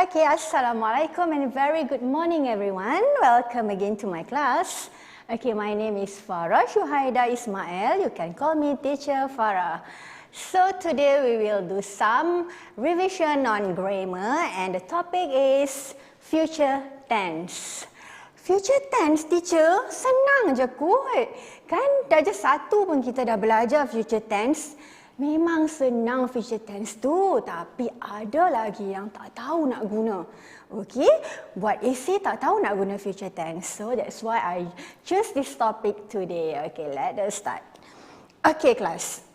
Okay, Assalamualaikum and very good morning everyone. Welcome again to my class. Okay, my name is FARRAH SYUHAIDA ISMAIL. You can call me Teacher FARRAH. So today we will do some revision on grammar and the topic is future tense. Future tense, teacher, senang je kot. Kan darjah 1 pun kita dah belajar future tense. Memang senang future tense tu, tapi ada lagi yang tak tahu nak guna. Okay, buat essay tak tahu nak guna future tense. So that's why I choose this topic today. Okay, let us start. Okay, class.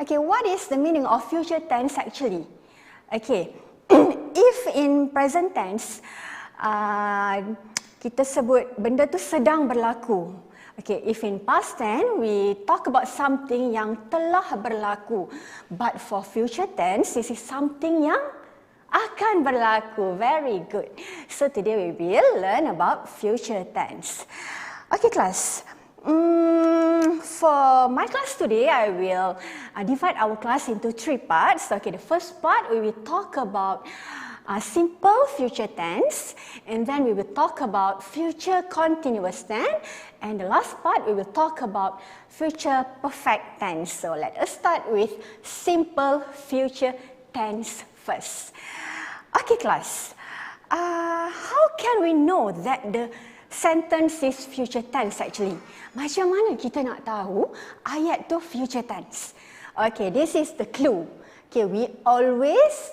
Okay, what is the meaning of future tense actually? Okay, if in present tense, kita sebut benda tu sedang berlaku. Okay, if in past tense, we talk about something yang telah berlaku. But for future tense, this is something yang akan berlaku. Very good. So today we will learn about future tense. Okay, class. For my class today, I will divide our class into 3 parts. Okay, the first part, we will talk about simple future tense, and then we will talk about future continuous tense, and the last part we will talk about future perfect tense. So let us start with simple future tense first. Okay, class. How can we know that the sentence is future tense actually? Macam mana kita nak tahu ayat tu future tense? Okay, this is the clue. Okay, we always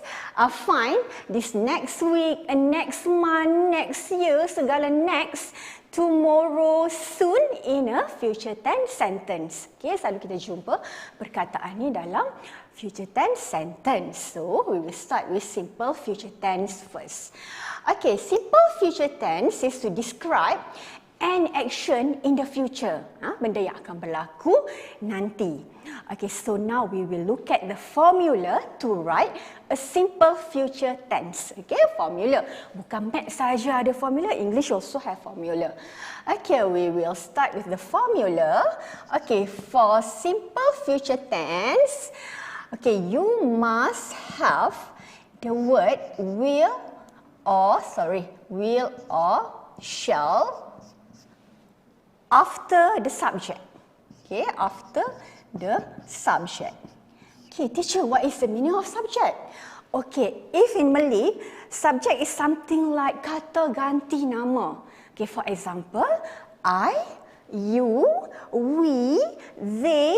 find this next week, next month, next year, segala next, tomorrow, soon in a future tense sentence. Okay, selalu kita jumpa perkataan ni dalam future tense sentence. So, we will start with simple future tense first. Okay, simple future tense is to describe an action in the future. Benda yang akan berlaku nanti. Okay, so now we will look at the formula to write a simple future tense. Okay, formula. Bukan math saja ada formula, English also have formula. Okay, we will start with the formula. Okay, for simple future tense, okay, you must have the word will or shall after the subject. Okay, after the subject. Okay, teacher, what is the meaning of subject? Okay, if in Malay, subject is something like kata ganti nama. Okay, for example, I, you, we, they,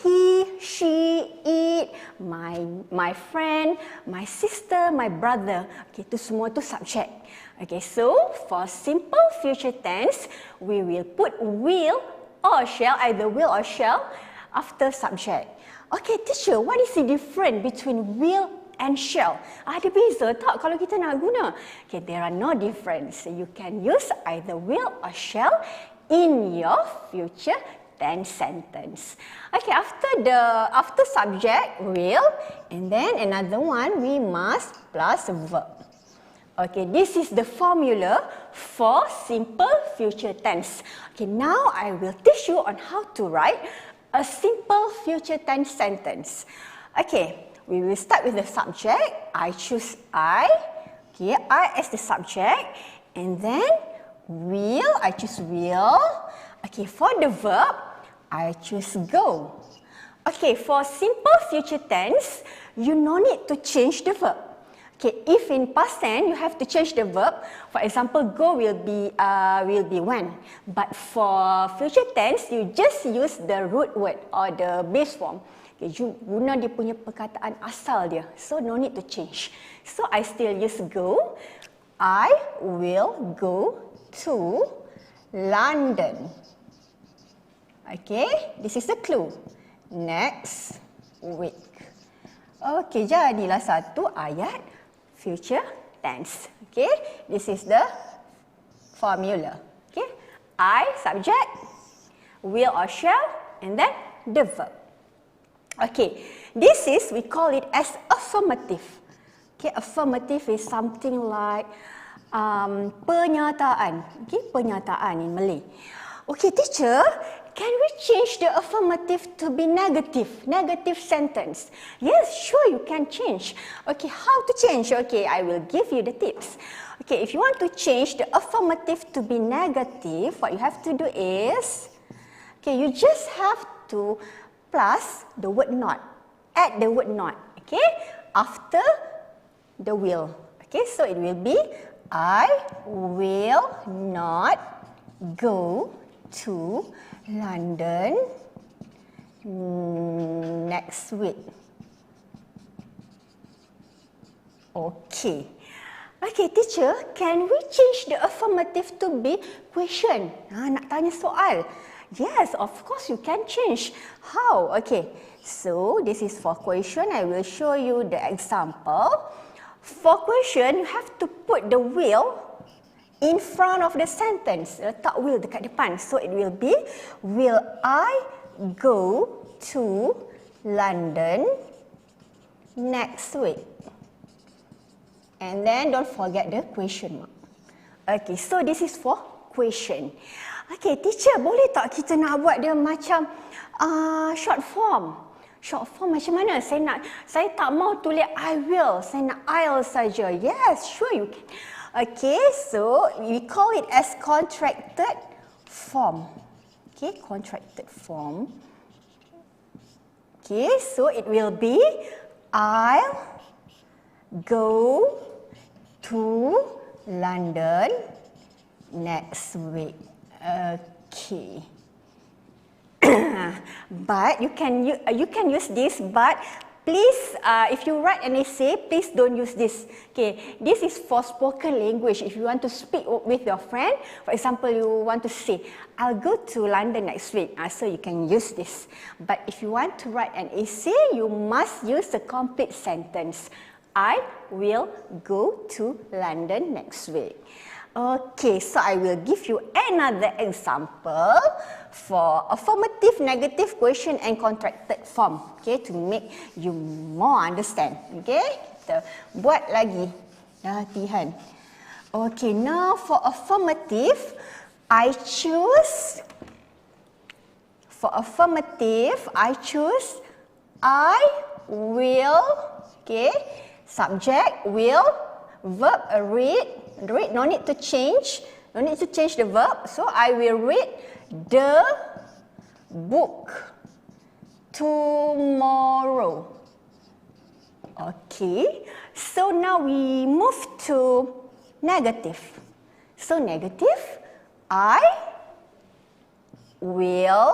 he, she, it, my friend, my sister, my brother. Okay, itu semua tu subject. Okay, so for simple future tense, we will put will or shall, either will or shall, after subject. Okay, teacher, what is the difference between will and shall? Ada beza tak kalau kita nak guna? Okay, there are no difference. You can use either will or shall in your future tense sentence. Okay, after subject, will, and then another one, we must plus verb. Okay, this is the formula for simple future tense. Okay, now I will teach you on how to write a simple future tense sentence. Okay, we will start with the subject. I choose I. Okay, I as the subject. And then will, I choose will. Okay, for the verb, I choose go. Okay, for simple future tense, you no need to change the verb. Okay, if in past tense, you have to change the verb. For example, go will be when. But for future tense, you just use the root word or the base form. Okay, you guna dia punya perkataan asal dia. So, no need to change. So, I still use go. I will go to London. Okay, this is the clue. Next week. Okay, jadilah satu ayat future tense. Okay, this is the formula. Okay, I subject, will or shall, and then the verb. Okay, this is, we call it as affirmative. Okay, affirmative is something like pernyataan. Okay, pernyataan in Malay. Okay, teacher, can we change the affirmative to be negative? Negative sentence. Yes, sure, you can change. Okay, how to change? Okay, I will give you the tips. Okay, if you want to change the affirmative to be negative, what you have to do is, okay, you just have to plus the word not. Add the word not, okay, after the will. Okay, so it will be, I will not go to London next week. Okay. Okay, teacher, can we change the affirmative to be question? Nak tanya soal. Yes, of course you can change. How? Okay, so this is for question. I will show you the example. For question, you have to put the will in front of the sentence. Letak will dekat depan. So it will be, will I go to London next week? And then don't forget the question mark. Okay, so this is for question. Okay, teacher, boleh tak kita nak buat dia macam short form? Short form macam mana? Saya tak mau tulis I will, saya nak I'll saja. Yes, sure you can. Okay, so we call it as contracted form. Okay, contracted form. Okay, so it will be I'll go to London next week. Okay. But you can use this, but please, if you write an essay, please don't use this. Okay, this is for spoken language. If you want to speak with your friend, for example, you want to say, I'll go to London next week. So you can use this. But if you want to write an essay, you must use the complete sentence. I will go to London next week. Okay, so I will give you another example for affirmative, negative, question and contracted form. Okay, to make you more understand. Okay, kita buat lagi latihan. Okay, now for affirmative, I choose. For affirmative, I choose I will. Okay, subject will, verb read. Read, no need to change. No need to change the verb. So I will read the book tomorrow. Okay. So now we move to negative. So negative, I will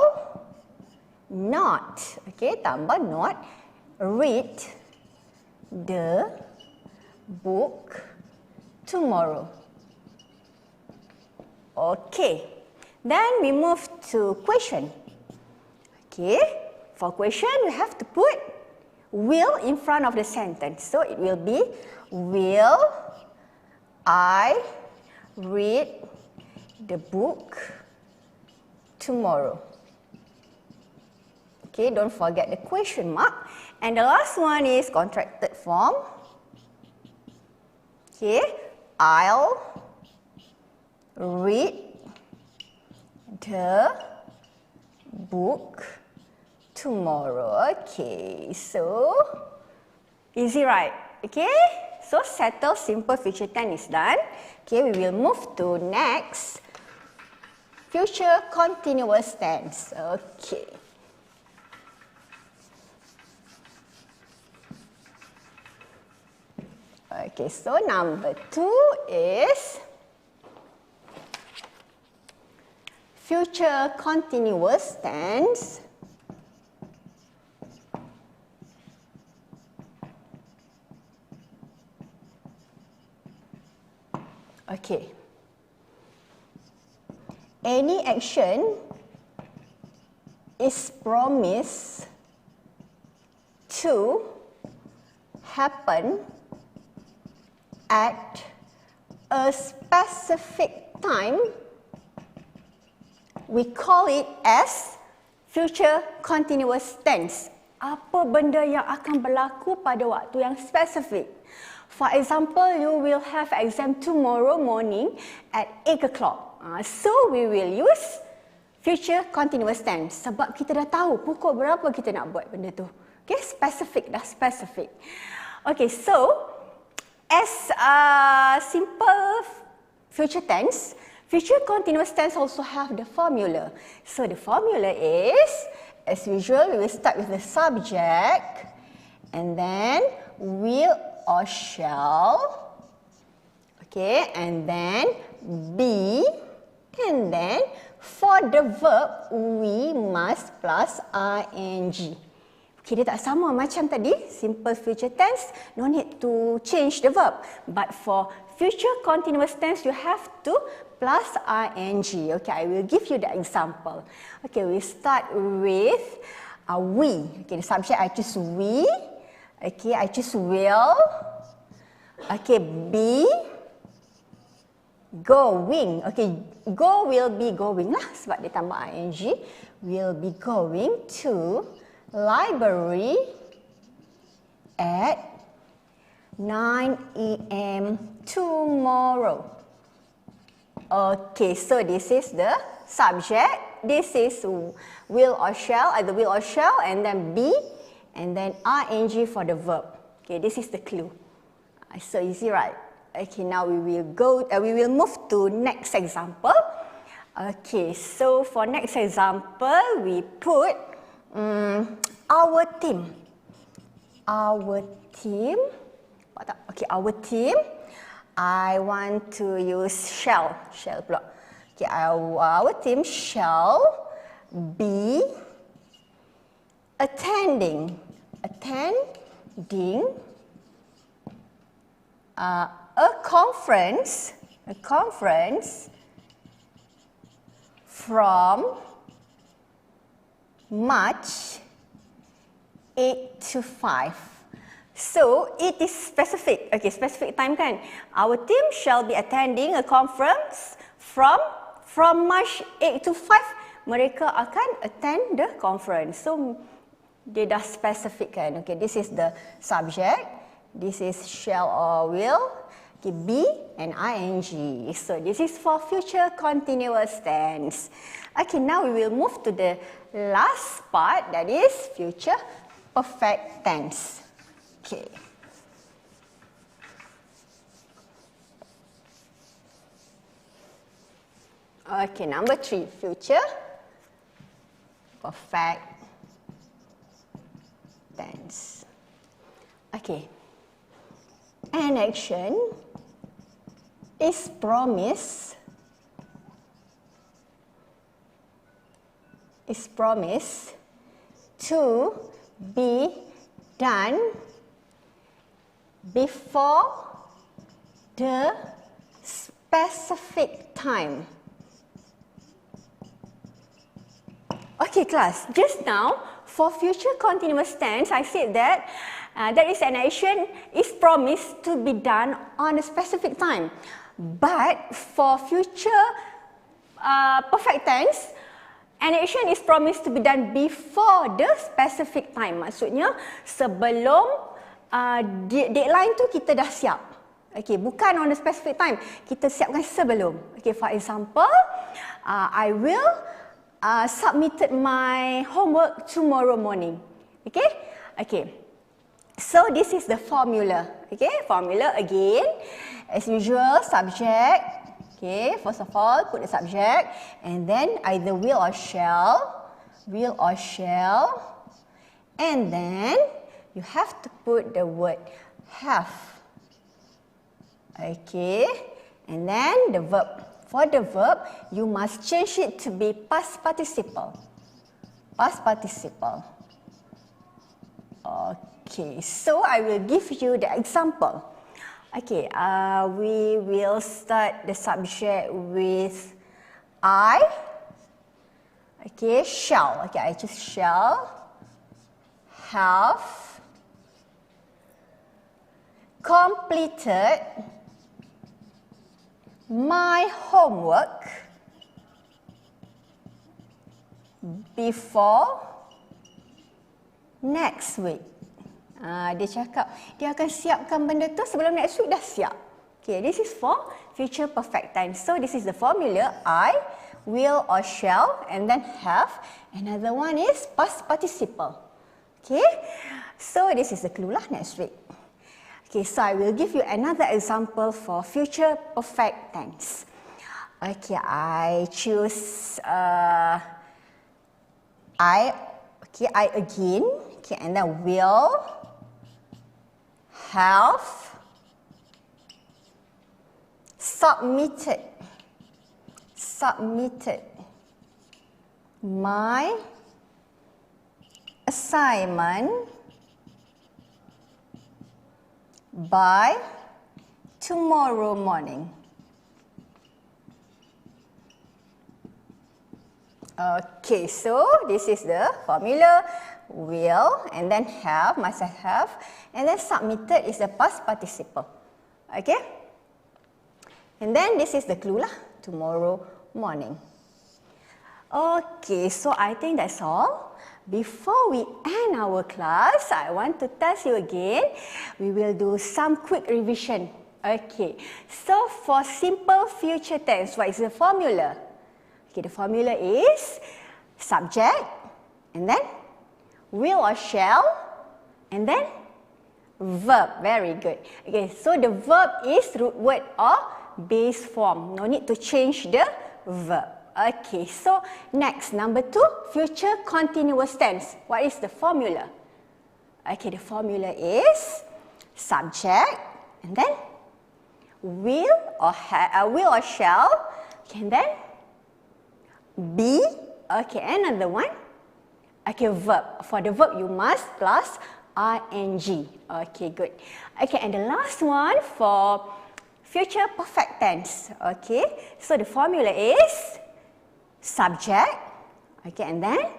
not. Okay, tambah not. Read the book tomorrow. Okay, then we move to question. Okay, for question we have to put will in front of the sentence. So it will be, will I read the book tomorrow? Okay, don't forget the question mark. And the last one is contracted form. Okay, I'll read the book tomorrow. Okay, so easy, right? Okay, so settle simple future tense is done. Okay, we will move to next future continuous tense. Okay. Okay, so number 2 is future continuous tense. Okay. Any action is promised to happen at a specific time. We call it as future continuous tense. Apa benda yang akan berlaku pada waktu yang spesifik. For example, you will have exam tomorrow morning at 8 o'clock. So we will use future continuous tense. Sebab kita dah tahu pukul berapa kita nak buat benda tu. Okay, specific, dah specific. Okay, so as simple future tense, future continuous tense also have the formula. So the formula is, as usual, we will start with the subject and then will or shall. Okay, and then be, and then for the verb we must plus ing. Okay, dia tak sama macam tadi, simple future tense, no need to change the verb. But for future continuous tense, you have to plus ing. Okay, I will give you the example. Okay, we start with we. Okay, the subject I choose we. Okay, I choose will. Okay, be. Going. Okay, go will be going lah sebab dia tambah ing. Will be going to library at 9 AM tomorrow. Okay, so this is the subject. This is will or shall, either will or shall, and then be, and then ing for the verb. Okay, this is the clue. So easy, right? Okay, now we will move to next example. Okay, so for next example, we put our team. Our team. Okay, our team. I want to use shall. Shall pula. Okay, our team shall be attending a conference from March 8 to 5. So it is specific. Okay, specific time kan. Our team shall be attending a conference from March 8 to 5. Mereka akan attend the conference. So dia dah specific kan. Okay, this is the subject. This is shall or will. Okay, be and ing. So this is for future continuous tense. Okay, now we will move to the last part, that is future perfect tense. Okay. Okay, number 3, future perfect tense. Okay. An action is promised to be done before the specific time. Okay, class, just now for future continuous tense, I said that there is an action is promised to be done on a specific time. But for future perfect tense, an action is promised to be done before the specific time. Maksudnya sebelum deadline tu kita dah siap. Okay, bukan on the specific time. Kita siapkan sebelum. Okay, for example, I will submitted my homework tomorrow morning. Okay? Okay. So this is the formula. Okay, formula again. As usual, subject. Okay, first of all, put the subject. And then either will or shall. Will or shall. And then you have to put the word have. Okay. And then the verb. For the verb, you must change it to be past participle. Past participle. Okay, so I will give you the example. Okay, we will start the subject with I. Okay, shall. Okay, I just shall have completed my homework before next week. Dia cakap dia akan siapkan benda tu sebelum next week dah siap. Okay, this is for future perfect tense. So this is the formula. I will or shall, and then have. Another one is past participle. Okay, so this is the clue lah next week. Okay, so I will give you another example for future perfect tense. Okay, I choose I again. Okay, and then will have submitted my assignment by tomorrow morning. Okay, so this is the formula. Will, and then have, must have, and then submitted is the past participle. Okay? And then this is the clue lah, tomorrow morning. Okay, so I think that's all. Before we end our class, I want to test you again. We will do some quick revision. Okay, so for simple future tense, what is the formula? Okay, the formula is subject, and then will or shall, and then verb. Very good. Okay, so the verb is root word or base form. No need to change the verb. Okay, so next, number 2, future continuous tense. What is the formula? Okay, the formula is subject, and then will or shall, and then be. Okay, another one. Okay, verb. For the verb, you must plus ing. Okay, good. Okay, and the last one for future perfect tense. Okay, so the formula is subject. Okay, and then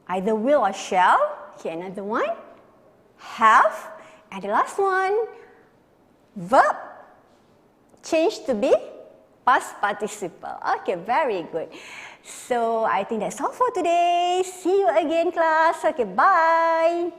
either will or shall. Okay, another one. Have. And the last one, verb change to be past participle. Okay, very good. So I think that's all for today. See you again, class. Okay, bye.